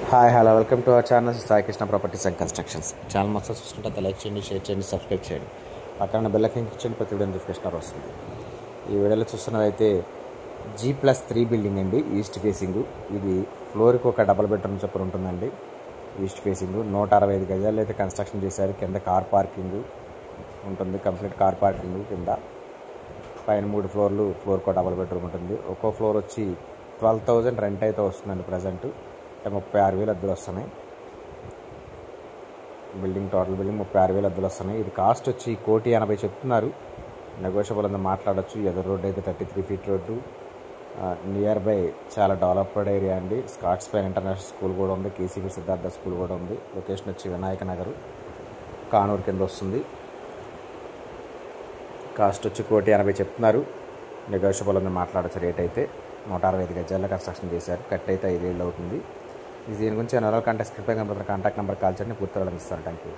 Hi hello welcome to our channel Sai Krishna properties and constructions. Channel మొత్తం చూసుకుంటే like చేయండి, share చేయండి, సబ్స్క్రైబ్ చేయండి, పక్కన బెల్ ఐకాన్ క్లిక్ చేయండి, ప్రతి వీడియో నోటిఫికేషన్ వస్తుంది. ఈ వీడియోలో చూస్తున్నదైతే G+3 బిల్డింగ్ అండి, ఈస్ట్ ఫేసింగ్. ఇది ఫ్లోర్కి ఒక డబుల్ బెడ్రూమ్ చొప్పున ఉంటుందండి. ఈస్ట్ ఫేసింగ్ 165 గజాలు అయితే కన్స్ట్రక్షన్ చేశారు. కింద కార్ పార్కింగ్ ఉంటుంది, కంప్లీట్ కార్ పార్కింగ్ కింద. పైన 3 ఫ్లోర్లు, ఫ్లోర్కి ఒక డబుల్ బెడ్రూమ్ ఉంటుంది. ఒక్కో ఫ్లోర్ వచ్చి 12,000 రెంట్ అయితే వస్తుందండి. ప్రజెంట్ 36,000 అద్దెలు వస్తున్నాయి. టోటల్ బిల్డింగ్ 36,000 అద్దెలు వస్తున్నాయి. ఇది కాస్ట్ వచ్చి 1,80,00,000 చెప్తున్నారు. నెగోషియబుల్ అంతా మాట్లాడచ్చు. ఎదురు రోడ్డు అయితే 33 ఫీట్ రోడ్డు. నియర్ బై చాలా డెవలప్డ్ ఏరియా అండి. స్కాట్స్ పైన్ ఇంటర్నేషనల్ స్కూల్ కూడా ఉంది, కేసీపీ సిద్ధార్థ స్కూల్ కూడా ఉంది. లొకేషన్ వచ్చి వినాయక నగర్, కానూరు కింద వస్తుంది. కాస్ట్ వచ్చి 1,80,00,000 చెప్తున్నారు. నెగోషియబుల్ అంతా మాట్లాడచ్చు. రేట్ అయితే 165 గజాల్లో కన్స్ట్రక్షన్ చేశారు. కట్ అయితే 5 ఏళ్ళు అవుతుంది. దీని గురించి కాంటాక్ట్ నెంబర్ కాల్ చేయండి, పూర్తి వివరణ ఇస్తాను. Thank you.